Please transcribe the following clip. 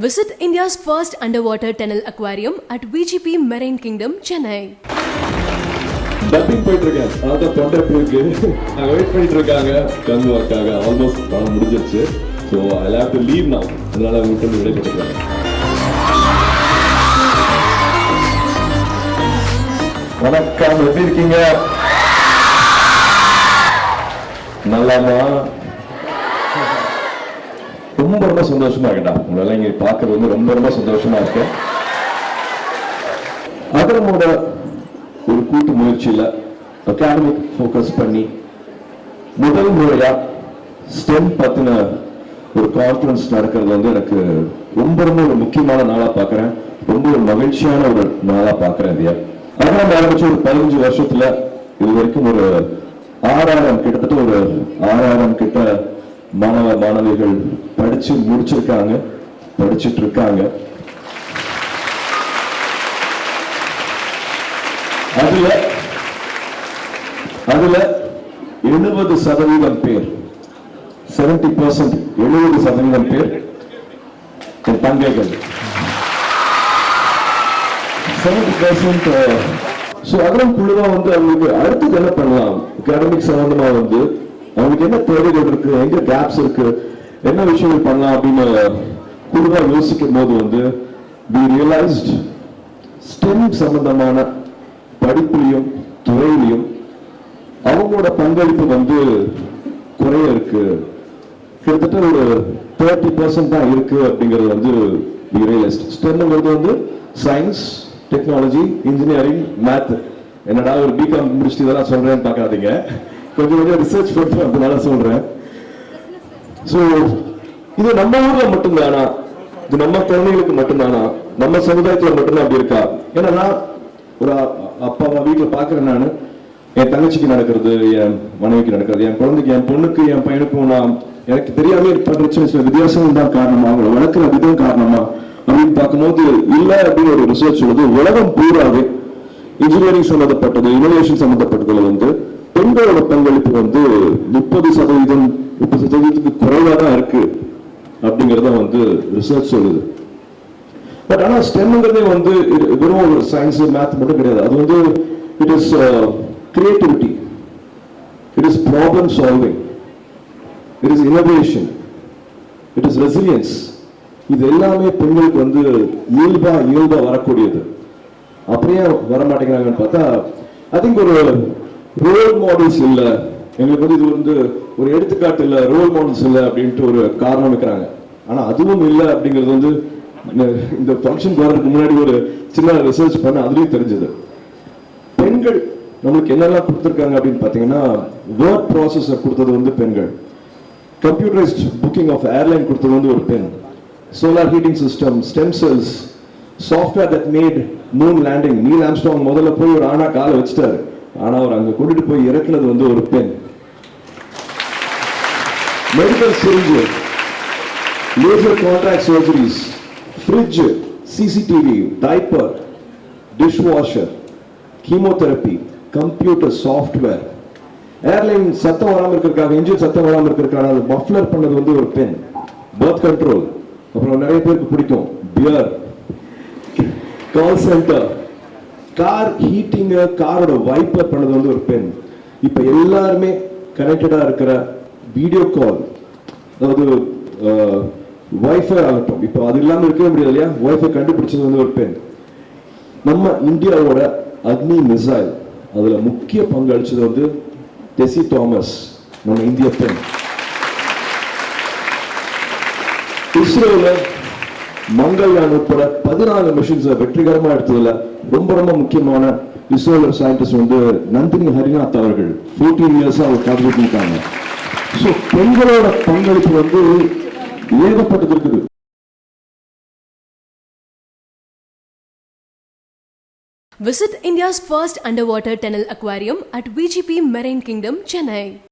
Visit India's first underwater tunnel aquarium at VGP Marine Kingdom, Chennai. Dubbing போயிட்டு இருக்கேன். அதான் தொண்டை இருக்கு. நாங்க வெயிட் பண்ணிட்டு இருக்காங்க கங்குவாக்காக. ஆல்மோஸ்ட் படம் முடிஞ்சிருச்சு. So I have to leave now. அதனால உங்கள்கிட்ட விடைபெற்றுக்கிறேன். வணக்கம், எப்படி இருக்கீங்க? நல்லாமா? ரொம்ப சந்தோஷமா இருக்கா உங்களெல்லாம் இங்க பார்க்கறது வந்து ரொம்ப சந்தோஷமா இருக்கு. அதனோட ஒரு கூட்டு முயற்சியில அகாடமிக் ஃபோக்கஸ் பண்ணி முதல் முறையா ஸ்டெம் பத்தின ஒரு கான்ஃபரன்ஸ் நடக்கிறது வந்து எனக்கு ரொம்ப ஒரு முக்கியமான நாளா பாக்குறேன். ரொம்ப ஒரு மகிழ்ச்சியான ஒரு நாளா பாக்குறேன். இதையா அதான் ஆரம்பிச்சு ஒரு 15 வருஷத்துல இது வரைக்கும் ஒரு 6000 கிட்டத்தட்ட ஒரு 6000 கிட்ட மாணவ மாணவிகள் படிச்சு முடிச்சிருக்காங்க, படிச்சுட்டு இருக்காங்க. அதுல 70% பேர் 70% 70% பேர் என் தங்கைகள். 70% அதெல்லாம் குழுவா வந்து அவங்களுக்கு அடுத்தது என்ன பண்ணலாம், அகாடமிக் சம்பந்தமா வந்து அவங்களுக்கு என்ன தேவைகள் இருக்கு, எங்க கேப்ஸ் இருக்கு, என்ன விஷயங்கள் பண்ணலாம் அப்படின்னு குழுவா யோசிக்கும் போது வந்து we realized STEM சம்பந்தமான படிப்புலையும் துறையிலையும் அவங்களோட பங்களிப்பு வந்து குறைய இருக்கு. கிட்டத்தட்ட ஒரு 30% தான் இருக்கு அப்படிங்கிறது வந்து we realized. STEMங்கிறது வந்து சயின்ஸ், டெக்னாலஜி, இன்ஜினியரிங், மேத். என்னடா ஒரு பிகாம் முடிச்சுட்டு இதெல்லாம் சொல்றேன்னு பார்க்காதீங்க, கொஞ்சம் ரிசர்ச் பண்ணி அதனால சொல்றேன். ஸோ இது நம்ம ஊர்ல மட்டும்தானா, இது நம்ம குழந்தைகளுக்கு மட்டும்தானா, நம்ம சமுதாயத்துல மட்டும்தான் அப்படி இருக்கா? ஏன்னா நான் ஒரு அப்பாவா வீட்டுல பாக்குறேன். நான் என் தங்கச்சிக்கு நடக்கிறது, என் மனைவிக்கு நடக்கிறது, என் குழந்தைக்கு, என் பொண்ணுக்கு, என் பையனுக்கும் நான் எனக்கு தெரியாம பண்ற சில வித்தியாசம் தான் காரணமா, அவங்களை வளர்க்கிற விதம் காரணமா அப்படின்னு பார்க்கும்போது இல்ல அப்படின்னு ஒரு ரிசர்ச் சொல்லுது. உலகம் பூராவே இன்ஜினியரிங் சம்பந்தப்பட்டது, இனோவேஷன் சம்பந்தப்பட்டதுல வந்து பெண்களோட பங்களிப்பு வந்து 30% குறைவா தான் இருக்கு அப்படிங்கறத வந்து ரிசர்ச் சொல்லுது. பட் ஆனா ஸ்டெம்ங்கிறதே வந்து வெறும் ஒரு சயின்ஸ் மேத் மட்டும் கிடையாது. அது வந்து it is creativity, it is problem solving, it is innovation, it is resilience. இது எல்லாமே பெண்களுக்கு வந்து இயல்பா வரக்கூடியது. அப்படியே வர மாட்டேங்கிறாங்கன்னு பார்த்தா ஐ திங்க் ஒரு ரோல் மாடல்ஸ் இல்ல, எங்களுக்கு வந்து இது வந்து ஒரு எடுத்துக்காட்டு இல்ல, ரோல் மாடல்ஸ் இல்ல அப்படின்ட்டு ஒரு காரணம் வைக்கிறாங்க. ஆனா அதுவும் இல்ல அப்படிங்கிறது வந்து இந்த ஃபங்க்ஷன் போறதுக்கு முன்னாடி ஒரு சின்ன ரிசர்ச் பண்ண அதுலயும் தெரிஞ்சது. பெண்கள் நம்மளுக்கு என்னெல்லாம் கொடுத்துருக்காங்க அப்படின்னு பாத்தீங்கன்னா, வேர்ட் ப்ராசஸர் கொடுத்தது வந்து பெண்கள், கம்ப்யூட்டரைஸ்ட் புக்கிங் ஆஃப் ஏர்லைன் கொடுத்தது வந்து ஒரு பெண், solar heating system, stem cells, software that made moon landing. Neil Armstrong முதல்ல போய் ஒரு ஆணா காலை வச்சுட்டாரு, ஆனா அவர் அங்க கொண்டுட்டு போய் இறக்குனது வந்து ஒரு பெண். Medical syringe, laser contract surgeries, fridge, CCTV, diaper, dish washer, chemotherapy, computer software, airline சத்தம் வராம இருக்கிறதுக்காக, இன்ஜின் சத்தம் வராம இருக்கிறதுக்காக அது மஃப்ளர் பண்ணது வந்து ஒரு பெண். பர்த் கண்ட்ரோல், அப்புறம் நிறைய பேருக்கு பிடிக்கும் pier, call centre, car heating, காரோட வைப்பர் பண்ணது வந்து ஒரு பெண். இப்ப எல்லாருமே கனெக்டடா இருக்கிற வீடியோ கால், அதாவது வைஃபை ஆகட்டும், இப்போ அது இல்லாம இருக்கவே முடியாது இல்லையா, வைஃபை கண்டுபிடிச்சது வந்து ஒரு பெண். நம்ம இந்தியாவோட அக்னி மிசைல், அதுல முக்கிய பங்கு அளிச்சது வந்து டெசி தாமஸ், நம்ம இந்திய பெண். இஸ்ரோல மங்கள்யான் உட்பட 14 மிஷன்ஸ் வெற்றிகரமா எடுத்ததுல ரொம்ப முக்கியமான இஸ்ரோல சயின்டிஸ்ட் வந்து நந்தினி ஹரிநாத் அவர்கள் 14 இயர்ஸ் அவர் கான்ட்ரிபியூட் பண்ணிருக்காங்க. ஸோ பெண்களோட பங்களிப்பு வந்து ஏகப்பட்டது இருக்குது. Visit India's first underwater tunnel aquarium at VGP Marine Kingdom, Chennai.